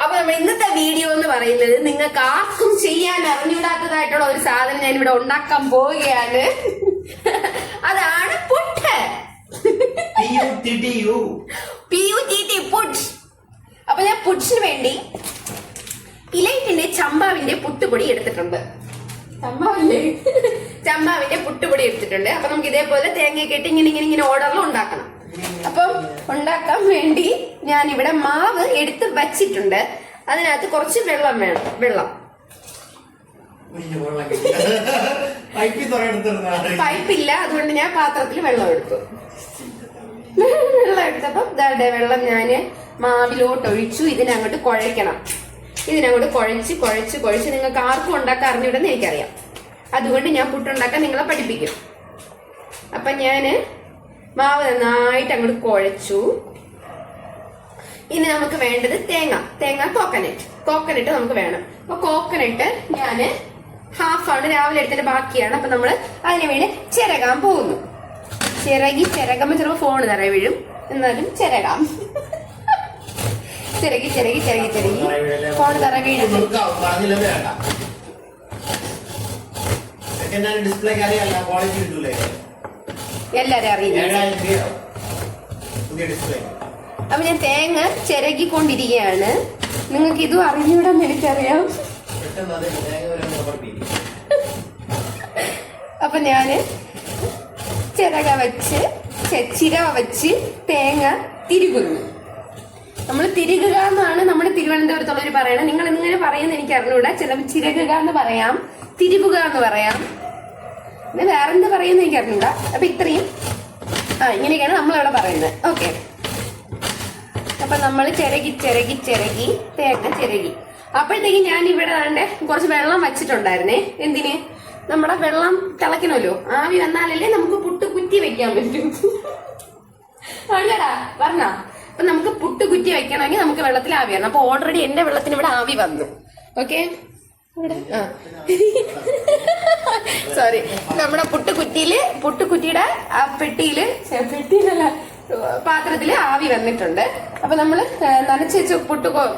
അപ്പൊ നമ്മൾ ഇന്നത്തെ വീഡിയോ എന്ന് പറയുന്നത് നിങ്ങൾക്ക് ആർക്കും ചെയ്യാൻ അറിഞ്ഞൂടാത്തതായിട്ടുള്ള ഒരു സാധനം ഞാൻ ഇവിടെ ഉണ്ടാക്കാൻ പോവുകയാണ്. അതാണ് പുട്ട്. പുട്ട്. അപ്പൊ ഞാൻ പുട്ടിന് വേണ്ടി ഇലൈറ്റിന്റെ ചമ്പാവിന്റെ പുട്ടുപൊടി എടുത്തിട്ടുണ്ട്. ചമ്പാവിന്റെ പുട്ടുപൊടി എടുത്തിട്ടുണ്ട്. അപ്പൊ നമുക്ക് ഇതേപോലെ തേങ്ങയൊക്കെ ഇട്ട് ഇങ്ങനെ ഓർഡറിൽ ഉണ്ടാക്കണം. അപ്പം ഉണ്ടാക്കാൻ വേണ്ടി ഞാൻ ഇവിടെ മാവ് എടുത്ത് വച്ചിട്ടുണ്ട്. അതിനകത്ത് കുറച്ച് വെള്ളം വേണം. പൈപ്പില്ല, അതുകൊണ്ട് ഞാൻ പാത്രത്തിൽ വെള്ളം എടുത്തു. വെള്ളം എടുത്തപ്പം വെള്ളം ഞാന് മാവിലോട്ട് ഒഴിച്ചു. ഇതിനങ്ങോട്ട് കുഴയ്ക്കണം. ഇതിനങ്ങോട്ട് കുഴച്ച് നിങ്ങൾക്ക് ആർക്കും ഉണ്ടാക്കാൻ അറിഞ്ഞൂടെന്ന് എനിക്കറിയാം. അതുകൊണ്ട് ഞാൻ പുട്ടുണ്ടാക്കാൻ നിങ്ങളെ പഠിപ്പിക്കും. അപ്പൊ ഞാന് മാവ് നന്നായിട്ട് അങ്ങോട്ട് കുഴച്ചു. ഇനി നമുക്ക് വേണ്ടത് തേങ്ങ കോക്കനട്ട് നമുക്ക് വേണം. അപ്പൊ കോക്കനട്ട് ഞാന് ഹാഫാണ് രാവിലെ എടുത്തിട്ട് ബാക്കിയാണ്. അപ്പൊ നമ്മള് അതിന് വേണ്ടി ചിരകാൻ പോകുന്നു. ചിരകുമ്പോ ചിലപ്പോ ഫോണ് നിറയെ വീഴും, എന്നാലും ചിരകാം. ചിരകി ഫോൺ നിറയെ വീഴും. എല്ലാരും അറിയില്ല. അപ്പൊ ഞാൻ തേങ്ങ ചിരകിക്കൊണ്ടിരിക്കുകയാണ്. നിങ്ങൾക്ക് ഇതും അറിഞ്ഞൂടെന്ന് എനിക്കറിയാം. അപ്പൊ ഞാന് ചിരക വെച്ച് തേങ്ങ തിരുകുന്നു. നമ്മൾ തിരുകുക എന്നാണ് നമ്മുടെ തിരുവനന്തപുരത്തുള്ളവർ പറയണത്. നിങ്ങൾ എങ്ങനെ പറയുന്നത് എനിക്ക് അറിഞ്ഞൂടാ. ചിലപ്പോൾ ചിരകുക എന്ന് പറയാം, തിരുവുക എന്ന് പറയാം, പിന്നെ വേറെന്ത് പറയുന്നത് എനിക്ക് അറിഞ്ഞൂടാ. അപ്പൊ ഇത്രയും ഇങ്ങനെയൊക്കെയാണ് നമ്മളിവിടെ പറയുന്നത്. ഓക്കെ. അപ്പൊ നമ്മൾ ചിരകി തേങ്ങ ചിരകി. അപ്പോഴത്തേക്ക് ഞാൻ ഇവിടെ കുറച്ച് വെള്ളം വച്ചിട്ടുണ്ടായിരുന്നേ. എന്തിന്? നമ്മുടെ വെള്ളം തിളക്കണമല്ലോ. ആവി വന്നാലല്ലേ നമുക്ക് പുട്ട് കുറ്റി വെക്കാൻ പറ്റും. അല്ലടാ പറഞ്ഞ. അപ്പൊ നമുക്ക് പുട്ട് കുറ്റി വെക്കണമെങ്കിൽ നമുക്ക് വെള്ളത്തിൽ ആവി വരണം. അപ്പൊ ഓൾറെഡി എന്റെ വെള്ളത്തിന് ഇവിടെ ആവി വന്നു. ഓക്കെ. സോറി. നമ്മുടെ പുട്ടുകുറ്റിയുടെ ആ പെട്ടിയിലല്ല, പാത്രത്തില് ആവി വന്നിട്ടുണ്ട്. അപ്പൊ നമ്മള് നനച്ച് വെച്ച്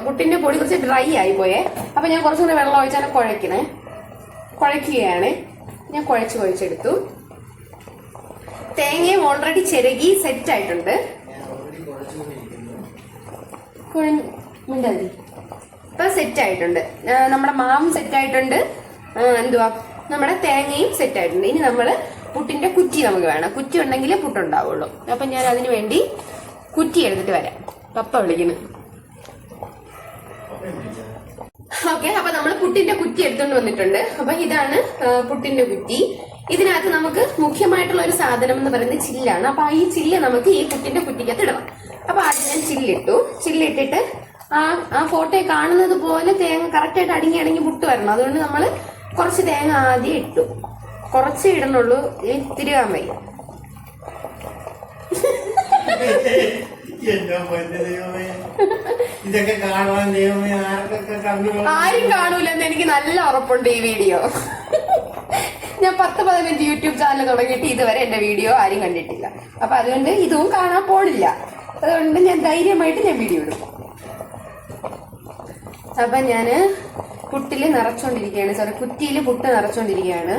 പുട്ടിന്റെ പൊടി കുറച്ച് ഡ്രൈ ആയി പോയേ. അപ്പൊ ഞാൻ കുറച്ചുകൂടെ വെള്ളം ഒഴിച്ചാൽ കുഴയ്ക്കുകയാണ്. ഞാൻ കുഴച്ചെടുത്തു. തേങ്ങയും ഓൾറെഡി ചിരകി സെറ്റ് ആയിട്ടുണ്ട്. ഇപ്പൊ സെറ്റ് ആയിട്ടുണ്ട്. നമ്മുടെ മാവും സെറ്റ് ആയിട്ടുണ്ട്. നമ്മുടെ തേങ്ങയും സെറ്റ് ആയിട്ടുണ്ട്. ഇനി നമ്മള് പുട്ടിന്റെ കുറ്റി നമുക്ക് വേണം. കുറ്റി ഉണ്ടെങ്കിൽ പുട്ടുണ്ടാവുള്ളൂ. അപ്പൊ ഞാൻ അതിനു വേണ്ടി കുറ്റി എടുത്തിട്ട് വരാം. പപ്പ വിളിക്കുന്നു. ഓക്കെ. അപ്പൊ നമ്മൾ പുട്ടിന്റെ കുറ്റി എടുത്തോണ്ട് വന്നിട്ടുണ്ട്. അപ്പൊ ഇതാണ് പുട്ടിന്റെ കുറ്റി. ഇതിനകത്ത് നമുക്ക് മുഖ്യമായിട്ടുള്ള ഒരു സാധനം എന്ന് പറയുന്നത് ചില്ലാണ്. അപ്പൊ ഈ ചില്ല് നമുക്ക് ഈ പുട്ടിന്റെ കുറ്റിക്കകത്ത് ഇടണം. അപ്പൊ ആദ്യം ഞാൻ ചില്ലിട്ടിട്ട് ആ ഫോട്ടോയെ കാണുന്നത് പോലെ തേങ്ങ കറക്റ്റ് ആയിട്ട് അടങ്ങി പുട്ട് വരണം. അതുകൊണ്ട് നമ്മൾ കുറച്ച് തേങ്ങ ആദ്യം ഇട്ടു. കുറച്ച് ഇടണുള്ളൂ, തിരുകാൻ വയ്യ. ആരും കാണൂലെന്ന് എനിക്ക് നല്ല ഉറപ്പുണ്ട് ഈ വീഡിയോ. ഞാൻ 10-15 യൂട്യൂബ് ചാനൽ തുടങ്ങിയിട്ട് ഇതുവരെ എന്റെ വീഡിയോ ആരും കണ്ടിട്ടില്ല. അപ്പൊ അതുകൊണ്ട് ഇതും കാണാൻ പോണില്ല. അതുകൊണ്ട് ഞാൻ ധൈര്യമായിട്ട് വീഡിയോ എടുക്കും. അപ്പൊ ഞാന് പുട്ടില് നിറച്ചോണ്ടിരിക്കുകയാണ്. സോറി, കുറ്റിയില് പുട്ട് നിറച്ചോണ്ടിരിക്കുകയാണ്.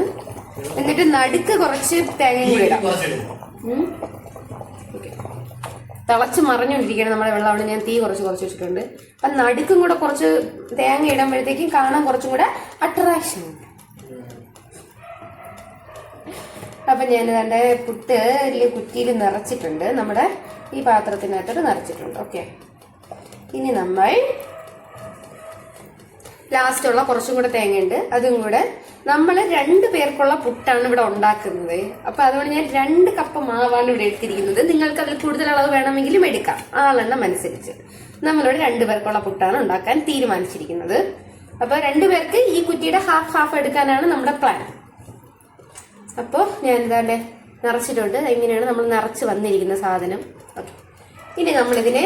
എന്നിട്ട് നടുക്ക് കുറച്ച് തേങ്ങയും കൂടി ഇടാം. തിളച്ച് മറിഞ്ഞോണ്ടിരിക്കുകയാണ് നമ്മുടെ വെള്ളമാണ്. ഞാൻ തീ കുറച്ച് വെച്ചിട്ടുണ്ട്. അപ്പൊ നടുക്കും കൂടെ കുറച്ച് തേങ്ങ ഇടുമ്പോഴത്തേക്കും കാണാൻ കുറച്ചും കൂടെ അട്രാക്ഷൻ ഉണ്ട്. അപ്പൊ ഞാൻ എന്റെ പുട്ട് കുറ്റിയിൽ നിറച്ചിട്ടുണ്ട്. നമ്മുടെ ഈ പാത്രത്തിനകത്തോട്ട് നിറച്ചിട്ടുണ്ട്. ഓക്കെ. ഇനി നമ്മൾ ലാസ്റ്റുള്ള കുറച്ചും കൂടെ തേങ്ങയുണ്ട്, അതും കൂടെ. നമ്മൾ 2 പേർക്കുള്ള പുട്ടാണ് ഇവിടെ ഉണ്ടാക്കുന്നത്. അപ്പൊ അതുകൊണ്ട് ഞാൻ 2 കപ്പ് മാവാണ് ഇവിടെ എടുത്തിരിക്കുന്നത്. നിങ്ങൾക്ക് അതിൽ കൂടുതൽ അളവ് വേണമെങ്കിലും എടുക്കാം, ആളെണ്ണം അനുസരിച്ച്. നമ്മളിവിടെ 2 പേർക്കുള്ള പുട്ടാണ് ഉണ്ടാക്കാൻ തീരുമാനിച്ചിരിക്കുന്നത്. അപ്പൊ 2 പേർക്ക് ഈ കുറ്റിയുടെ ഹാഫ് എടുക്കാനാണ് നമ്മുടെ പ്ലാൻ. അപ്പോ ഞാൻ എന്താണ്ട് നിറച്ചിട്ടുണ്ട്. എങ്ങനെയാണ് നമ്മൾ നിറച്ച് വന്നിരിക്കുന്ന സാധനം. ഓക്കെ. ഇനി നമ്മളിതിനെ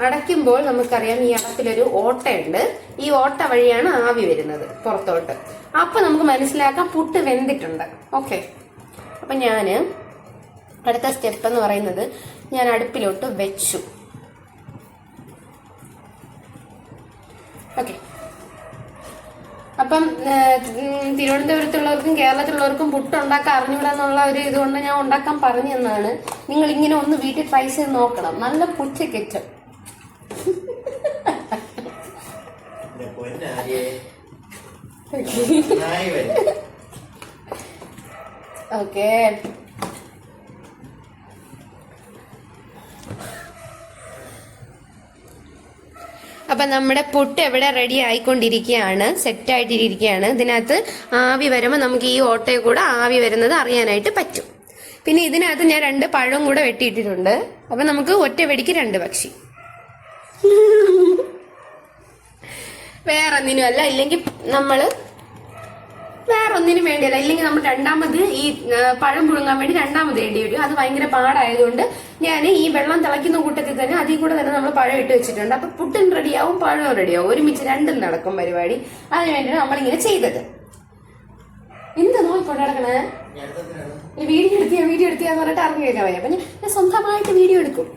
അടയ്ക്കുമ്പോൾ നമുക്കറിയാം ഈ അടപ്പിലൊരു ഓട്ടയുണ്ട്. ഈ ഓട്ട വഴിയാണ് ആവി വരുന്നത് പുറത്തോട്ട്. അപ്പൊ നമുക്ക് മനസ്സിലാക്കാം പുട്ട് വെന്തിട്ടുണ്ട്. ഓക്കെ. അപ്പൊ ഞാന് അടുത്ത സ്റ്റെപ്പ് എന്ന് പറയുന്നത് ഞാൻ അടുപ്പിലോട്ട് വെച്ചു. ഓക്കെ. അപ്പം തിരുവനന്തപുരത്തുള്ളവർക്കും കേരളത്തിലുള്ളവർക്കും പുട്ടുണ്ടാക്കാൻ അറിഞ്ഞൂടാന്നുള്ള ഒരു ഇതുകൊണ്ട് ഞാൻ ഉണ്ടാക്കാൻ പറഞ്ഞു തന്നാണ്. നിങ്ങൾ ഇങ്ങനെ ഒന്ന് വീട്ടിൽ ട്രൈ ചെയ്ത് നോക്കണം. നല്ല പുച്ചക്കെറ്റ്. ഓക്കെ. അപ്പൊ നമ്മുടെ പുട്ട് എവിടെ റെഡി ആയിക്കൊണ്ടിരിക്കുകയാണ്, സെറ്റ് ആയിട്ടിരിക്കുകയാണ്. ഇതിനകത്ത് ആവി വരുമ്പോൾ നമുക്ക് ഈ ഓട്ടയിൽ കൂടെ ആവി വരുന്നത് അറിയാനായിട്ട് പറ്റും. പിന്നെ ഇതിനകത്ത് ഞാൻ 2 പഴവും കൂടെ വെട്ടിയിട്ടിട്ടുണ്ട്. അപ്പൊ നമുക്ക് ഒറ്റ വെടിക്ക് 2 പക്ഷി. വേറെ ഒന്നിനും അല്ല, ഇല്ലെങ്കിൽ നമ്മള് വേറെ ഒന്നിനും വേണ്ടിയല്ല. ഇല്ലെങ്കിൽ നമ്മൾ രണ്ടാമത് ഈ പഴം പുഴുങ്ങാൻ വേണ്ടി രണ്ടാമത് വേണ്ടി വരും. അത് ഭയങ്കര പാടായതുകൊണ്ട് ഞാൻ ഈ വെള്ളം തിളയ്ക്കുന്ന കൂട്ടത്തിൽ തന്നെ അതിൽ കൂടെ തന്നെ നമ്മൾ പഴം ഇട്ട് വെച്ചിട്ടുണ്ട്. അപ്പൊ പുട്ടും റെഡിയാവും, പഴവും റെഡിയാവും, ഒരുമിച്ച് രണ്ടും നടക്കും പരിപാടി. അതിനു വേണ്ടിയാണ് നമ്മളിങ്ങനെ ചെയ്തത്. എന്ത് നോക്കിക്കൊണ്ട് നടക്കണേ? വീഡിയോ എടുത്തിയാന്ന് പറഞ്ഞിട്ട് അറിഞ്ഞു കേൾക്കാൻ വയ്യ. അപ്പൊ ഞാൻ സ്വന്തമായിട്ട് വീഡിയോ എടുക്കും.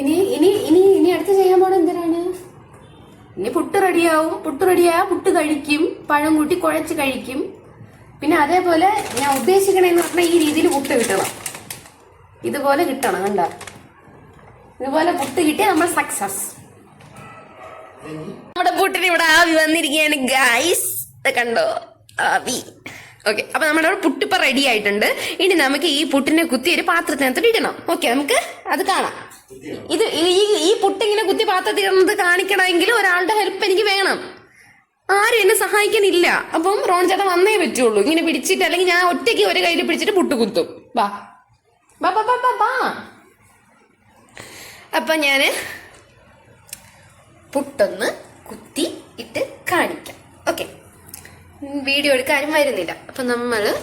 ഇനി അടുത്ത് ചെയ്യാൻ പോണ എന്തിനാണ്? ഇനി പുട്ട് റെഡിയാവും. പുട്ട് കഴിക്കും, പഴം കൂട്ടി കുഴച്ച് കഴിക്കും. പിന്നെ അതേപോലെ ഞാൻ ഉദ്ദേശിക്കണേന്ന് പറഞ്ഞാൽ ഈ രീതിയിൽ പുട്ട് കിട്ടണം, ഇതുപോലെ കിട്ടണം. കണ്ട, ഇതുപോലെ പുട്ട് കിട്ടിയാൽ നമ്മൾ സക്സസ്. നമ്മുടെ പുട്ടിന് ഇവിടെ ആവി വന്നിരിക്കുകയാണ് ഗൈസ്, കണ്ടോ ആവി. ഓക്കെ, അപ്പൊ നമ്മുടെ പുട്ട് ഇപ്പൊ റെഡി ആയിട്ടുണ്ട്. ഇനി നമുക്ക് ഈ പുട്ടിനെ കുത്തി ഒരു പാത്രത്തിനകത്ത് ഇടണം. ഓക്കെ, നമുക്ക് അത് കാണാം. ഈ പുട്ട് ഇങ്ങനെ കുത്തി പാത്രത്തിടുന്നത് കാണിക്കണമെങ്കിൽ ഒരാളുടെ ഹെൽപ്പ് എനിക്ക് വേണം. ആരും എന്നെ സഹായിക്കാനില്ല. അപ്പം റോൺ ചേട്ടൻ വന്നേ പറ്റുള്ളൂ. ഇങ്ങനെ പിടിച്ചിട്ട്, അല്ലെങ്കിൽ ഞാൻ ഒറ്റയ്ക്ക് ഒരു കയ്യിൽ പിടിച്ചിട്ട് പുട്ട് കുത്തും. വാ ബാ ബാ ബാ ബാ. അപ്പൊ ഞാന് പുട്ടൊന്ന് കുത്തി ഇട്ട് കാണിക്കാം. ഓക്കെ, വീഡിയോ എടുക്കാനും വരുന്നില്ല. അപ്പൊ നമ്മള്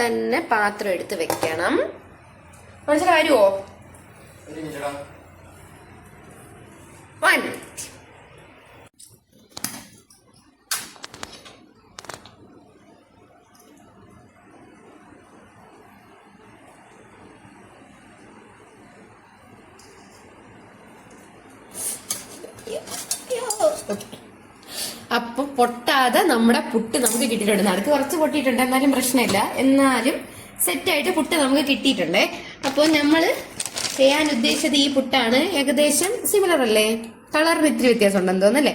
തന്നെ പാത്രം എടുത്ത് വെക്കണം. മനസ്സിലാ വരുവോ? 1 minute. അപ്പൊ പൊട്ടാതെ നമ്മുടെ പുട്ട് നമുക്ക് കിട്ടിയിട്ടുണ്ട്. നടുക്ക് കുറച്ച് പൊട്ടിയിട്ടുണ്ട്, എന്നാലും പ്രശ്നമില്ല. എന്നാലും സെറ്റായിട്ട് പുട്ട് നമുക്ക് കിട്ടിയിട്ടുണ്ടേ. അപ്പോൾ നമ്മള് ചെയ്യാൻ ഉദ്ദേശിച്ചത് ഈ പുട്ടാണ്. ഏകദേശം സിമിലർ അല്ലേ? കളറിന് ഇത്തിരി വ്യത്യാസം ഉണ്ടെന്ന് തോന്നല്ലേ?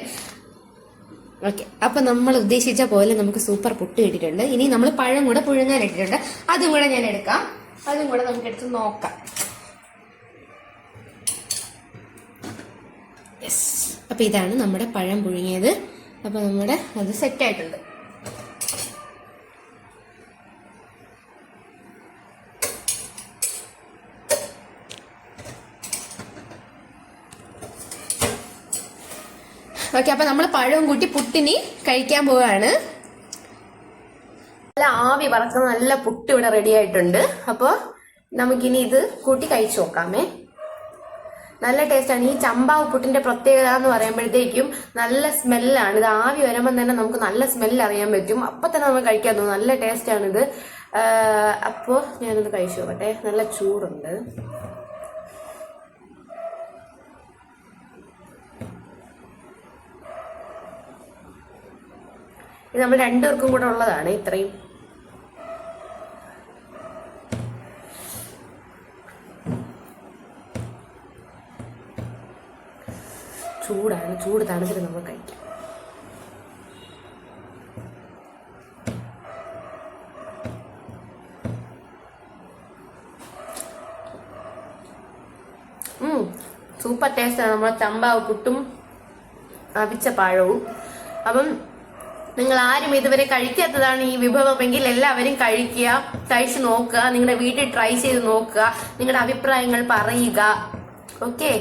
ഓക്കെ, അപ്പൊ നമ്മൾ ഉദ്ദേശിച്ച പോലെ നമുക്ക് സൂപ്പർ പുട്ട് കിട്ടിയിട്ടുണ്ട്. ഇനി നമ്മൾ പഴം കൂടെ പുഴുങ്ങാൻ ഇട്ടിട്ടുണ്ട്. അതും കൂടെ ഞാൻ എടുക്കാം. അതും കൂടെ നമുക്ക് എടുത്ത് നോക്കാം. യെസ്, അപ്പൊ ഇതാണ് നമ്മുടെ പഴം പുഴുങ്ങിയത്. അപ്പൊ നമ്മുടെ അത് സെറ്റായിട്ടുണ്ട്. ഓക്കെ, അപ്പൊ നമ്മൾ പഴവും കൂട്ടി പുട്ടിനി കഴിക്കാൻ പോവാണ്. നല്ല ആവി പറക്കുന്ന നല്ല പുട്ട് ഇവിടെ റെഡി ആയിട്ടുണ്ട്. അപ്പൊ നമുക്കിനി ഇത് കൂട്ടി കഴിച്ചു നോക്കാമേ. നല്ല ടേസ്റ്റാണ്. ഈ ചമ്പാവ് പുട്ടിന്റെ പ്രത്യേകത എന്ന് പറയുമ്പോഴത്തേക്കും നല്ല സ്മെല്ലാണ്. ഇത് ആവി വരുമ്പോൾ തന്നെ നമുക്ക് നല്ല സ്മെല്ല് അറിയാൻ പറ്റും. അപ്പൊ തന്നെ നമുക്ക് കഴിക്കാൻ തോന്നും. നല്ല ടേസ്റ്റാണിത്. അപ്പോൾ ഞാനത് കഴിച്ചു നോക്കട്ടെ. നല്ല ചൂടുണ്ട്. ഇത് നമ്മൾ 2 പേർക്കും കൂടെ ഉള്ളതാണ് ഇത്രയും. ചൂടാണ്. ചൂട് തണുത്തിട്ട് നമ്മൾ കഴിക്കാം. സൂപ്പർ ടേസ്റ്റാണ് നമ്മളെ ചമ്പാവ് പുട്ടും അവിച്ച പഴവും. അപ്പം നിങ്ങൾ ആരും ഇതുവരെ കഴിക്കാത്തതാണ് ഈ വിഭവമെങ്കിൽ എല്ലാവരും കഴിക്കുക, കഴിച്ചു നോക്കുക, നിങ്ങളുടെ വീട്ടിൽ ട്രൈ ചെയ്ത് നോക്കുക, നിങ്ങളുടെ അഭിപ്രായങ്ങൾ പറയുക. ഓക്കെ,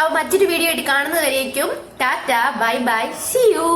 അപ്പൊ മറ്റൊരു വീഡിയോ ആയിട്ട് കാണുന്നവരേക്കും tata, bye bye, see U.